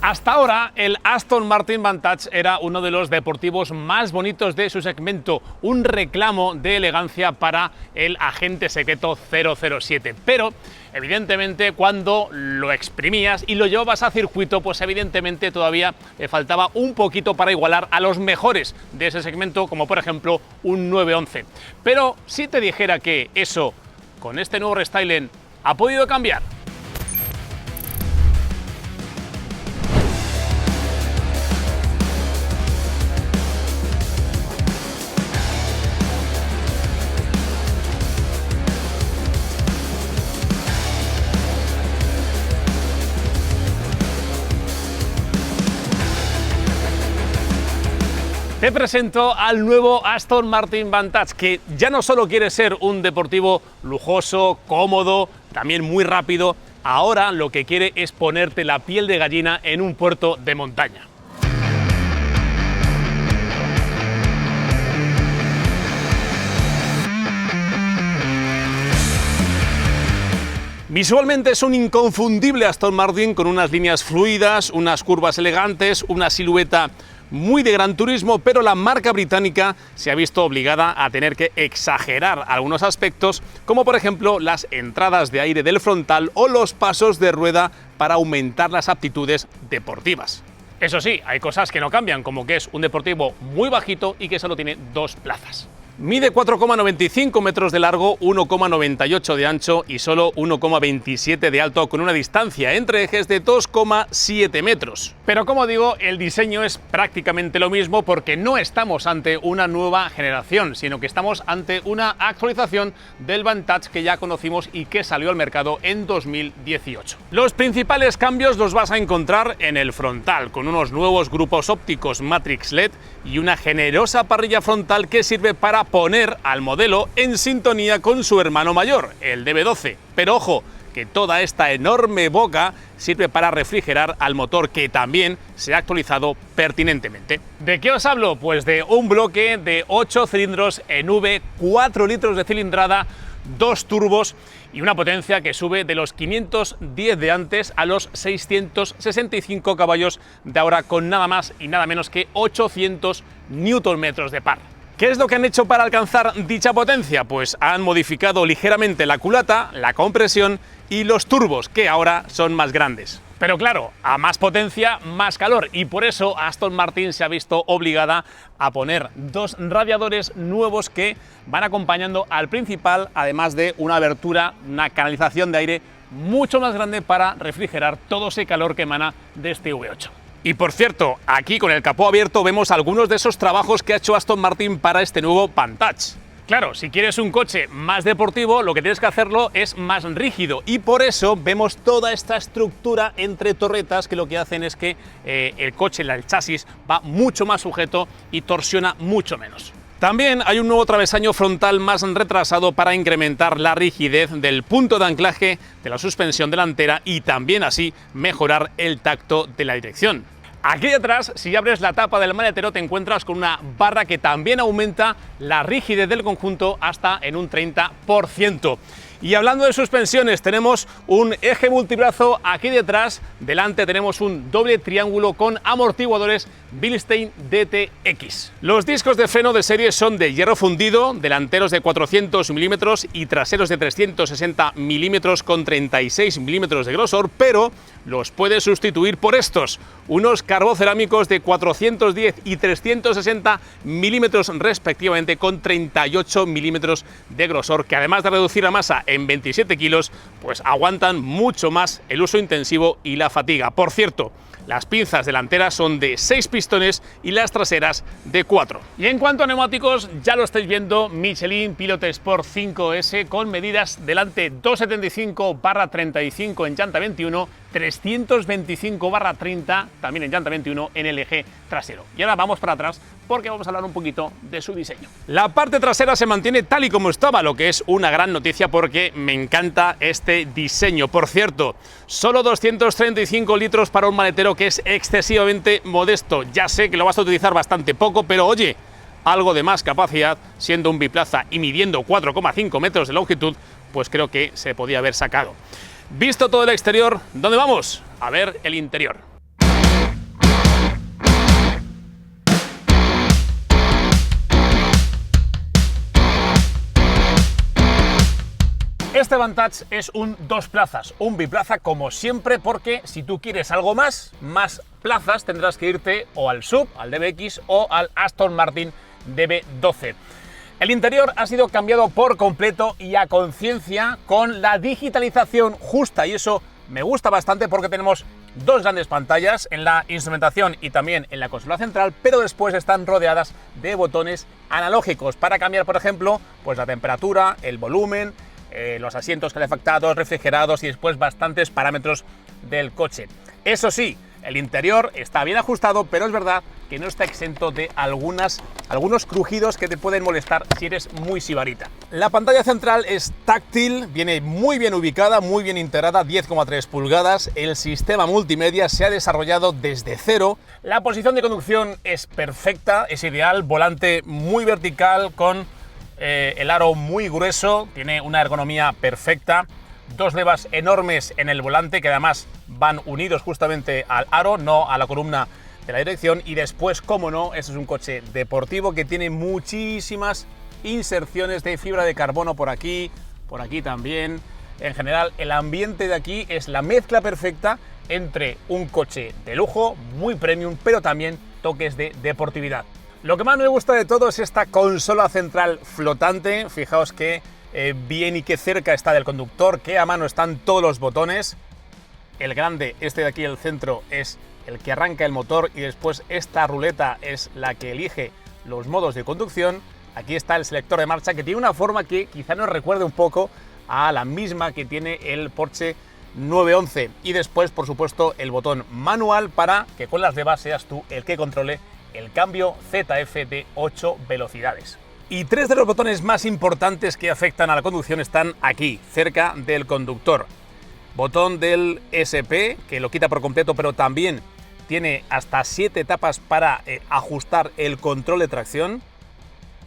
Hasta ahora, el Aston Martin Vantage era uno de los deportivos más bonitos de su segmento, un reclamo de elegancia para el agente secreto 007. Pero, evidentemente, cuando lo exprimías y lo llevabas a circuito, pues evidentemente todavía le faltaba un poquito para igualar a los mejores de ese segmento, como por ejemplo un 911. Pero si te dijera que eso, con este nuevo restyling, ha podido cambiar. Te presento al nuevo Aston Martin Vantage, que ya no solo quiere ser un deportivo lujoso, cómodo, también muy rápido, ahora lo que quiere es ponerte la piel de gallina en un puerto de montaña. Visualmente es un inconfundible Aston Martin con unas líneas fluidas, unas curvas elegantes, una silueta muy de gran turismo, pero la marca británica se ha visto obligada a tener que exagerar algunos aspectos, como por ejemplo las entradas de aire del frontal o los pasos de rueda para aumentar las aptitudes deportivas. Eso sí, hay cosas que no cambian, como que es un deportivo muy bajito y que solo tiene 2 plazas. Mide 4,95 metros de largo, 1,98 de ancho y solo 1,27 de alto, con una distancia entre ejes de 2,7 metros. Pero como digo, el diseño es prácticamente lo mismo porque no estamos ante una nueva generación, sino que estamos ante una actualización del Vantage que ya conocimos y que salió al mercado en 2018. Los principales cambios los vas a encontrar en el frontal, con unos nuevos grupos ópticos Matrix LED y una generosa parrilla frontal que sirve para poner al modelo en sintonía con su hermano mayor, el DB12. Pero ojo, que toda esta enorme boca sirve para refrigerar al motor, que también se ha actualizado pertinentemente. ¿De qué os hablo? Pues de un bloque de 8 cilindros en V, 4 litros de cilindrada, 2 turbos y una potencia que sube de los 510 de antes a los 665 caballos de ahora, con nada más y nada menos que 800 Nm de par. ¿Qué es lo que han hecho para alcanzar dicha potencia? Pues han modificado ligeramente la culata, la compresión y los turbos, que ahora son más grandes. Pero claro, a más potencia, más calor, y por eso Aston Martin se ha visto obligada a poner 2 radiadores nuevos que van acompañando al principal, además de una abertura, una canalización de aire mucho más grande para refrigerar todo ese calor que emana de este V8. Y por cierto, aquí con el capó abierto vemos algunos de esos trabajos que ha hecho Aston Martin para este nuevo Vantage. Claro, si quieres un coche más deportivo, lo que tienes que hacerlo es más rígido, y por eso vemos toda esta estructura entre torretas que lo que hacen es que el coche, el chasis, va mucho más sujeto y torsiona mucho menos. También hay un nuevo travesaño frontal más retrasado para incrementar la rigidez del punto de anclaje de la suspensión delantera y también así mejorar el tacto de la dirección. Aquí detrás, si abres la tapa del maletero, te encuentras con una barra que también aumenta la rigidez del conjunto hasta en un 30%. Y hablando de suspensiones, tenemos un eje multibrazo aquí detrás, delante tenemos un doble triángulo con amortiguadores Bilstein DTX. Los discos de freno de serie son de hierro fundido, delanteros de 400 milímetros y traseros de 360 milímetros con 36 milímetros de grosor, pero los puedes sustituir por estos, unos carbocerámicos de 410 y 360 milímetros respectivamente, con 38 milímetros de grosor, que además de reducir la masa en 27 kilos, pues aguantan mucho más el uso intensivo y la fatiga. Por cierto, las pinzas delanteras son de 6 pistones y las traseras de 4. Y en cuanto a neumáticos, ya lo estáis viendo, Michelin Pilot Sport 5S con medidas delante 275/35 en llanta 21, 325/30 también en llanta 21 en el eje trasero. Y ahora vamos para atrás porque vamos a hablar un poquito de su diseño. La parte trasera se mantiene tal y como estaba, lo que es una gran noticia porque me encanta este diseño. Por cierto, solo 235 litros para un maletero que es excesivamente modesto. Ya sé que lo vas a utilizar bastante poco, pero oye, algo de más capacidad, siendo un biplaza y midiendo 4,5 metros de longitud, pues creo que se podía haber sacado. Visto todo el exterior, ¿dónde vamos? A ver el interior. Este Vantage es un dos plazas, un biplaza como siempre, porque si tú quieres algo más plazas, tendrás que irte o al SUV, al DBX o al Aston Martin DB12. El interior ha sido cambiado por completo y a conciencia con la digitalización justa, y eso me gusta bastante porque tenemos dos grandes pantallas en la instrumentación y también en la consola central, pero después están rodeadas de botones analógicos para cambiar, por ejemplo, pues la temperatura, el volumen, los asientos calefactados, refrigerados y después bastantes parámetros del coche. Eso sí, el interior está bien ajustado, pero es verdad que no está exento de algunos crujidos que te pueden molestar si eres muy sibarita. La pantalla central es táctil, viene muy bien ubicada, muy bien integrada, 10,3 pulgadas. El sistema multimedia se ha desarrollado desde cero. La posición de conducción es perfecta, es ideal, volante muy vertical con el aro muy grueso, tiene una ergonomía perfecta. Dos levas enormes en el volante que además van unidos justamente al aro, no a la columna de la dirección. Y después, como no, este es un coche deportivo que tiene muchísimas inserciones de fibra de carbono por aquí también. En general, el ambiente de aquí es la mezcla perfecta entre un coche de lujo, muy premium, pero también toques de deportividad. Lo que más me gusta de todo es esta consola central flotante. Fijaos que bien y qué cerca está del conductor, que a mano están todos los botones. El grande, este de aquí, el centro, es el que arranca el motor, y después esta ruleta es la que elige los modos de conducción. Aquí está el selector de marcha, que tiene una forma que quizá nos recuerde un poco a la misma que tiene el Porsche 911. Y después, por supuesto, el botón manual para que con las levas seas tú el que controle el cambio ZF de 8 velocidades. Y tres de los botones más importantes que afectan a la conducción están aquí, cerca del conductor. Botón del SP, que lo quita por completo, pero también tiene hasta 7 etapas para ajustar el control de tracción.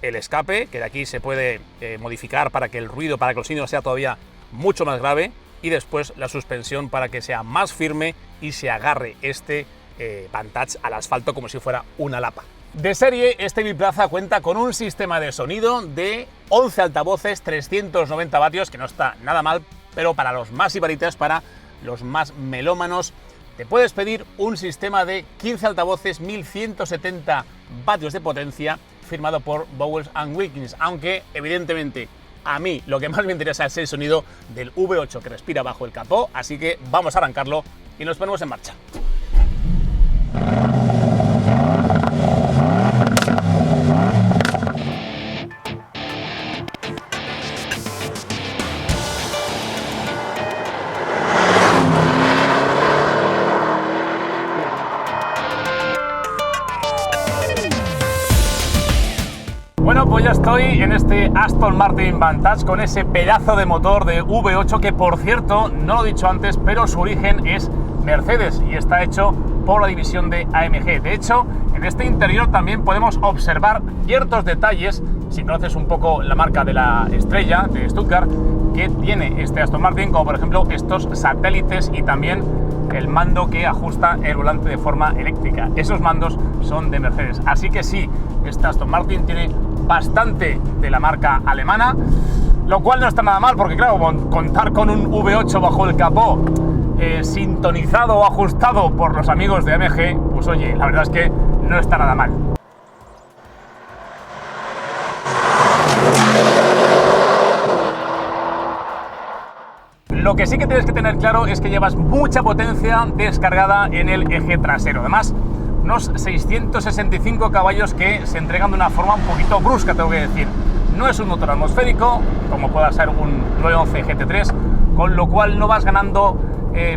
El escape, que de aquí se puede modificar para que el ruido, para que el sonido sea todavía mucho más grave. Y después la suspensión para que sea más firme y se agarre este Vantage al asfalto como si fuera una lapa. De serie, este biplaza cuenta con un sistema de sonido de 11 altavoces, 390 vatios, que no está nada mal, pero para los más sibaritas, para los más melómanos, te puedes pedir un sistema de 15 altavoces, 1170 vatios de potencia, firmado por Bowers & Wilkins, aunque evidentemente a mí lo que más me interesa es el sonido del V8 que respira bajo el capó, así que vamos a arrancarlo y nos ponemos en marcha. Bueno, pues ya estoy en este Aston Martin Vantage con ese pedazo de motor de V8 que, por cierto, no lo he dicho antes, pero su origen es Mercedes y está hecho por la división de AMG. De hecho, en este interior también podemos observar ciertos detalles, si conoces un poco la marca de la estrella de Stuttgart, que tiene este Aston Martin, como por ejemplo estos satélites y también el mando que ajusta el volante de forma eléctrica. Esos mandos son de Mercedes. Así que sí, este Aston Martin tiene bastante de la marca alemana, lo cual no está nada mal, porque claro, contar con un V8 bajo el capó, sintonizado o ajustado por los amigos de AMG, pues oye, la verdad es que no está nada mal. Lo que sí que tienes que tener claro es que llevas mucha potencia descargada en el eje trasero. Además, unos 665 caballos que se entregan de una forma un poquito brusca, tengo que decir. No es un motor atmosférico, como pueda ser un 911 GT3, con lo cual no vas ganando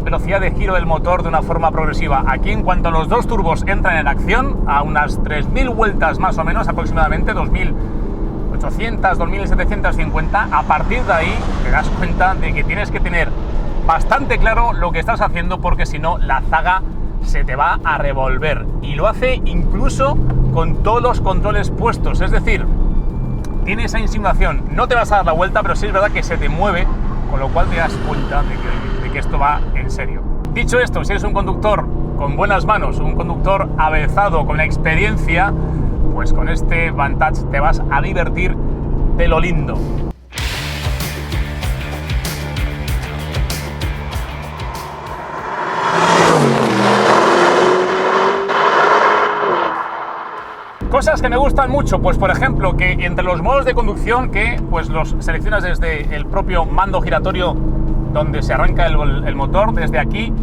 velocidad de giro del motor de una forma progresiva. Aquí, en cuanto los dos turbos entran en acción, a unas 3.000 vueltas más o menos, aproximadamente 2.800, 2.750, a partir de ahí te das cuenta de que tienes que tener bastante claro lo que estás haciendo, porque si no, la zaga se te va a revolver. Y lo hace incluso con todos los controles puestos, es decir, tiene esa insinuación, no te vas a dar la vuelta, pero sí es verdad que se te mueve, con lo cual te das cuenta de que esto va en serio. Dicho esto, si eres un conductor con buenas manos, un conductor avezado, con experiencia, pues con este Vantage te vas a divertir de lo lindo. Cosas que me gustan mucho, pues por ejemplo, que entre los modos de conducción que pues los seleccionas desde el propio mando giratorio donde se arranca el motor, desde aquí,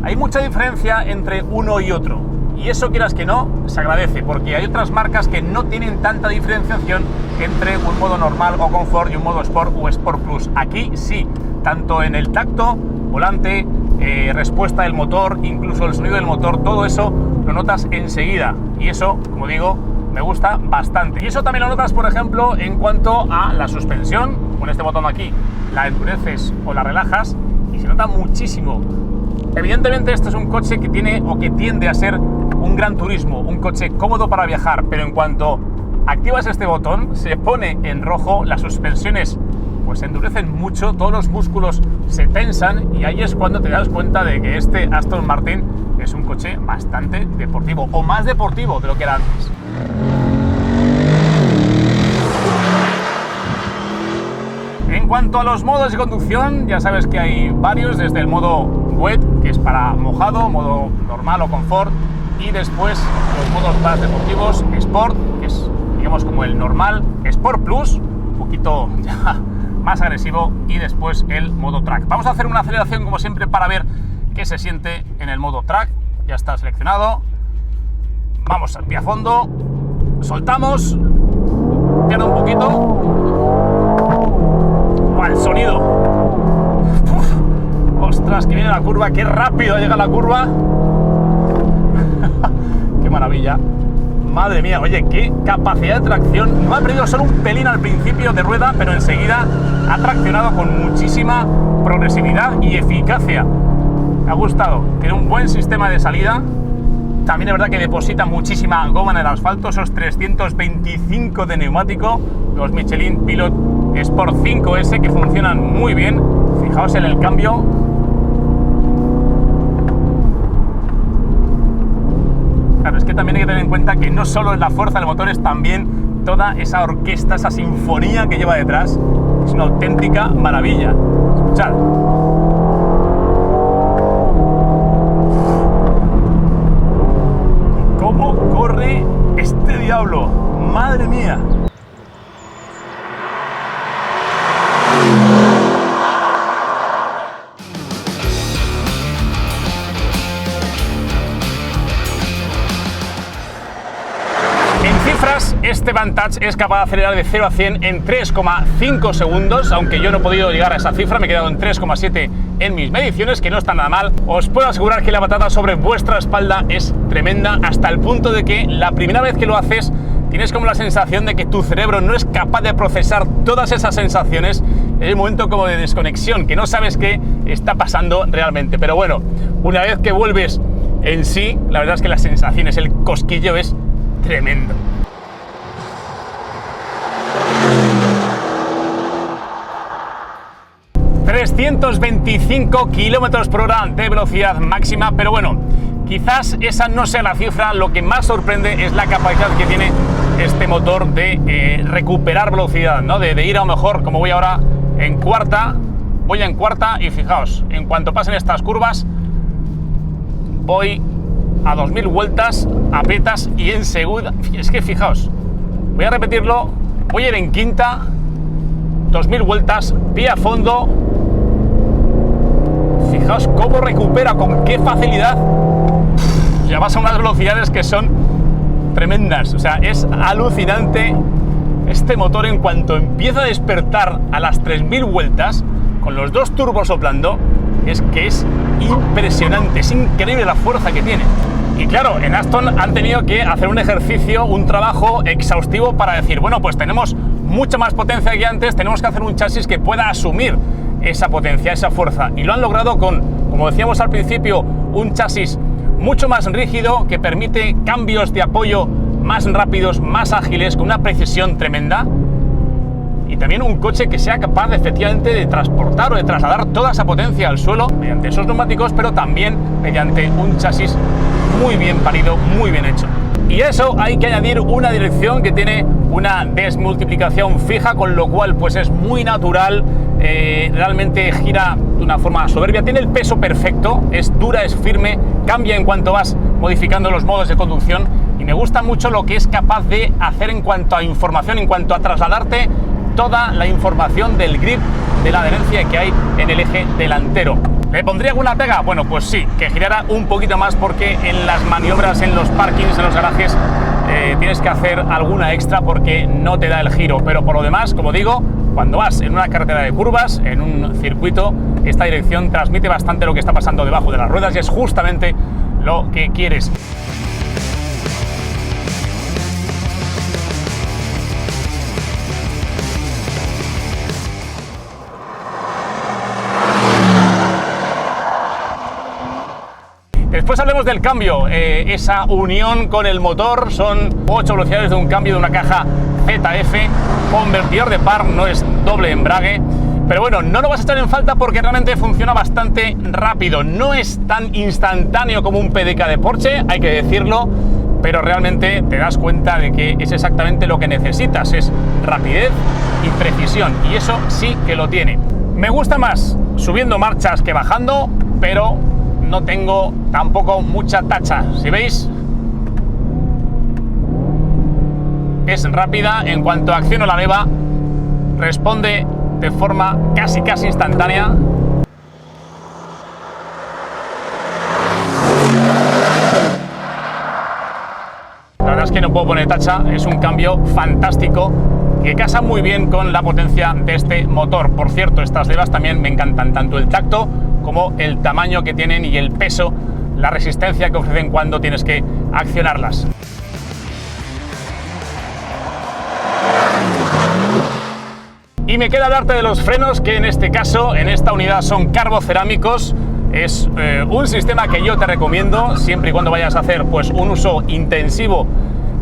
hay mucha diferencia entre uno y otro. Y eso, quieras que no, se agradece, porque hay otras marcas que no tienen tanta diferenciación entre un modo normal o confort y un modo Sport o Sport Plus. Aquí sí, tanto en el tacto, volante, respuesta del motor, incluso el sonido del motor, todo eso lo notas enseguida. Y eso, como digo, me gusta bastante. Y eso también lo notas, por ejemplo, en cuanto a la suspensión. Con este botón aquí la endureces o la relajas y se nota muchísimo. Evidentemente este es un coche que tiene o que tiende a ser un gran turismo, un coche cómodo para viajar, pero en cuanto activas este botón se pone en rojo, las suspensiones pues se endurecen mucho, todos los músculos se tensan y ahí es cuando te das cuenta de que este Aston Martin es un coche bastante deportivo, o más deportivo de lo que era antes. En cuanto a los modos de conducción, ya sabes que hay varios, desde el modo wet, que es para mojado, modo normal o confort, y después los modos más deportivos, Sport, que es digamos como el normal, Sport Plus, un poquito ya más agresivo, y después el modo track. Vamos a hacer una aceleración como siempre para ver qué se siente en el modo track. Ya está seleccionado, vamos al pie a fondo, soltamos, pierde un poquito. El sonido, ostras, que viene la curva, qué rápido llega la curva. Qué maravilla, madre mía. Oye, qué capacidad de tracción. No ha perdido solo un pelín al principio de rueda, pero enseguida ha traccionado con muchísima progresividad y eficacia. Me ha gustado, tiene un buen sistema de salida. También es verdad que deposita muchísima goma en el asfalto, esos 325 de neumático, los Michelin Pilot Sport 5S, que funcionan muy bien. Fijaos en el cambio. Claro, es que también hay que tener en cuenta que no solo es la fuerza del motor, es también toda esa orquesta, esa sinfonía que lleva detrás. Es una auténtica maravilla. Escuchad. ¿Cómo corre este diablo? ¡Madre mía! Este Vantage es capaz de acelerar de 0 a 100 en 3,5 segundos, aunque yo no he podido llegar a esa cifra, me he quedado en 3,7 en mis mediciones, que no está nada mal. Os puedo asegurar que la batata sobre vuestra espalda es tremenda, hasta el punto de que la primera vez que lo haces tienes como la sensación de que tu cerebro no es capaz de procesar todas esas sensaciones. Es un momento como de desconexión, que no sabes qué está pasando realmente. Pero bueno, una vez que vuelves en sí, la verdad es que las sensaciones, el cosquillo es tremendo. ...325 km/h de velocidad máxima, pero bueno, quizás esa no sea la cifra. Lo que más sorprende es la capacidad que tiene este motor de recuperar velocidad, ¿no? De ir a lo mejor, como voy ahora en cuarta, voy en cuarta y fijaos, en cuanto pasen estas curvas, voy a 2000 vueltas, aprietas y en segunda, es que fijaos, voy a repetirlo, voy a ir en quinta, 2000 vueltas, pie a fondo. Fijaos cómo recupera, con qué facilidad. Ya vas a unas velocidades que son tremendas. O sea, es alucinante este motor. En cuanto empieza a despertar a las 3000 vueltas, con los dos turbos soplando, es que es impresionante, es increíble la fuerza que tiene. Y claro, en Aston han tenido que hacer un ejercicio, un trabajo exhaustivo para decir, bueno, pues tenemos mucha más potencia que antes, tenemos que hacer un chasis que pueda asumir esa potencia, esa fuerza, y lo han logrado con, como decíamos al principio, un chasis mucho más rígido que permite cambios de apoyo más rápidos, más ágiles, con una precisión tremenda, y también un coche que sea capaz efectivamente de transportar o de trasladar toda esa potencia al suelo mediante esos neumáticos, pero también mediante un chasis muy bien parido, muy bien hecho. Y a eso hay que añadir una dirección que tiene una desmultiplicación fija, con lo cual pues es muy natural, realmente gira de una forma soberbia, tiene el peso perfecto, es dura, es firme, cambia en cuanto vas modificando los modos de conducción, y me gusta mucho lo que es capaz de hacer en cuanto a información, en cuanto a trasladarte toda la información del grip, de la adherencia que hay en el eje delantero. ¿Le pondría alguna pega? Bueno, pues sí, que girara un poquito más, porque en las maniobras, en los parkings, en los garajes, tienes que hacer alguna extra porque no te da el giro. Pero por lo demás, como digo, cuando vas en una carretera de curvas, en un circuito, esta dirección transmite bastante lo que está pasando debajo de las ruedas y es justamente lo que quieres. Después hablemos del cambio, esa unión con el motor. Son 8 velocidades de un cambio de una caja ZF, convertidor de par, no es doble embrague. Pero bueno, no lo vas a echar en falta porque realmente funciona bastante rápido. No es tan instantáneo como un PDK de Porsche, hay que decirlo, pero realmente te das cuenta de que es exactamente lo que necesitas, es rapidez y precisión, y eso sí que lo tiene. Me gusta más subiendo marchas que bajando, pero no tengo tampoco mucha tacha. Si veis, es rápida. En cuanto acciono la leva, responde de forma casi instantánea. La verdad es que no puedo poner tacha, es un cambio fantástico que casa muy bien con la potencia de este motor. Por cierto, estas levas también me encantan, tanto el tacto como el tamaño que tienen y el peso, la resistencia que ofrecen cuando tienes que accionarlas. Y me queda hablarte de los frenos, que en este caso, en esta unidad, son carbocerámicos. Es un sistema que yo te recomiendo siempre y cuando vayas a hacer pues un uso intensivo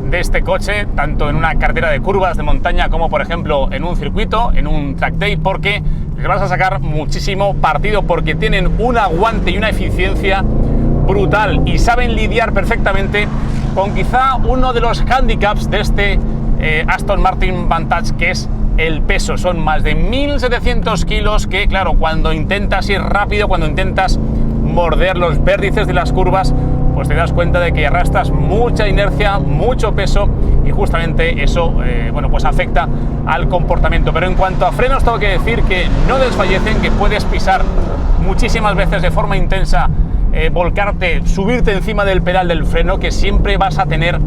de este coche, tanto en una carretera de curvas de montaña como por ejemplo en un circuito, en un track day, porque les vas a sacar muchísimo partido, porque tienen un aguante y una eficiencia brutal y saben lidiar perfectamente con quizá uno de los handicaps de este Aston Martin Vantage, que es el peso. Son más de 1700 kilos que, claro, cuando intentas ir rápido, cuando intentas morder los vértices de las curvas, pues te das cuenta de que arrastras mucha inercia, mucho peso, y justamente eso bueno, pues afecta al comportamiento. Pero en cuanto a frenos, tengo que decir que no desfallecen, que puedes pisar muchísimas veces de forma intensa, volcarte, subirte encima del pedal del freno, que siempre vas a tener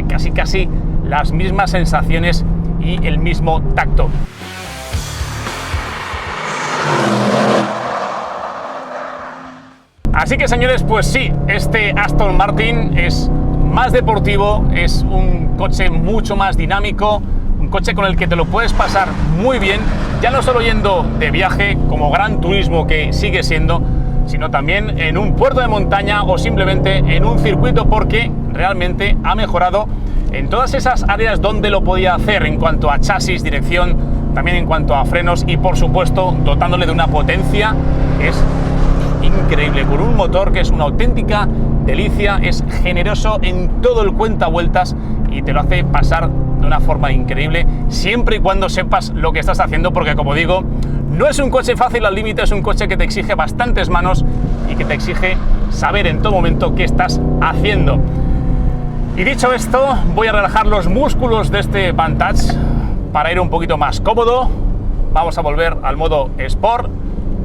casi las mismas sensaciones y el mismo tacto. Así que, señores, pues sí, este Aston Martin es más deportivo, es un coche mucho más dinámico, un coche con el que te lo puedes pasar muy bien, ya no solo yendo de viaje como Gran Turismo que sigue siendo, sino también en un puerto de montaña o simplemente en un circuito, porque realmente ha mejorado en todas esas áreas donde lo podía hacer, en cuanto a chasis, dirección, también en cuanto a frenos y, por supuesto, dotándole de una potencia que es increíble, con un motor que es una auténtica delicia, es generoso en todo el cuentavueltas y te lo hace pasar de una forma increíble, siempre y cuando sepas lo que estás haciendo, porque, como digo, no es un coche fácil al límite, es un coche que te exige bastantes manos y que te exige saber en todo momento qué estás haciendo. Y dicho esto, voy a relajar los músculos de este Vantage para ir un poquito más cómodo. Vamos a volver al modo Sport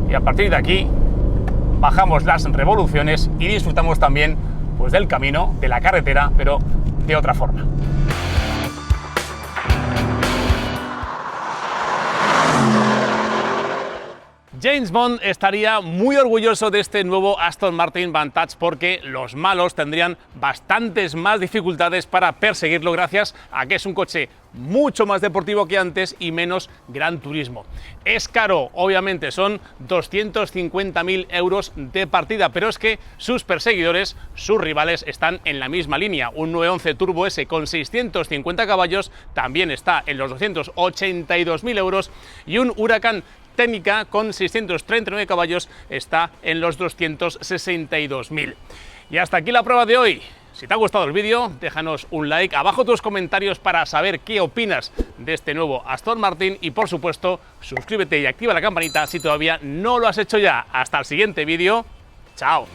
y a partir de aquí bajamos las revoluciones y disfrutamos también pues del camino, de la carretera, pero de otra forma. James Bond estaría muy orgulloso de este nuevo Aston Martin Vantage, porque los malos tendrían bastantes más dificultades para perseguirlo gracias a que es un coche mucho más deportivo que antes y menos Gran Turismo. Es caro, obviamente, son 250.000 euros de partida, pero es que sus perseguidores, sus rivales, están en la misma línea. Un 911 Turbo S con 650 caballos también está en los 282.000 euros y un Huracán Técnica con 639 caballos está en los 262.000. Y hasta aquí la prueba de hoy. Si te ha gustado el vídeo, déjanos un like, abajo tus comentarios para saber qué opinas de este nuevo Aston Martin y, por supuesto, suscríbete y activa la campanita si todavía no lo has hecho ya. Hasta el siguiente vídeo. Chao.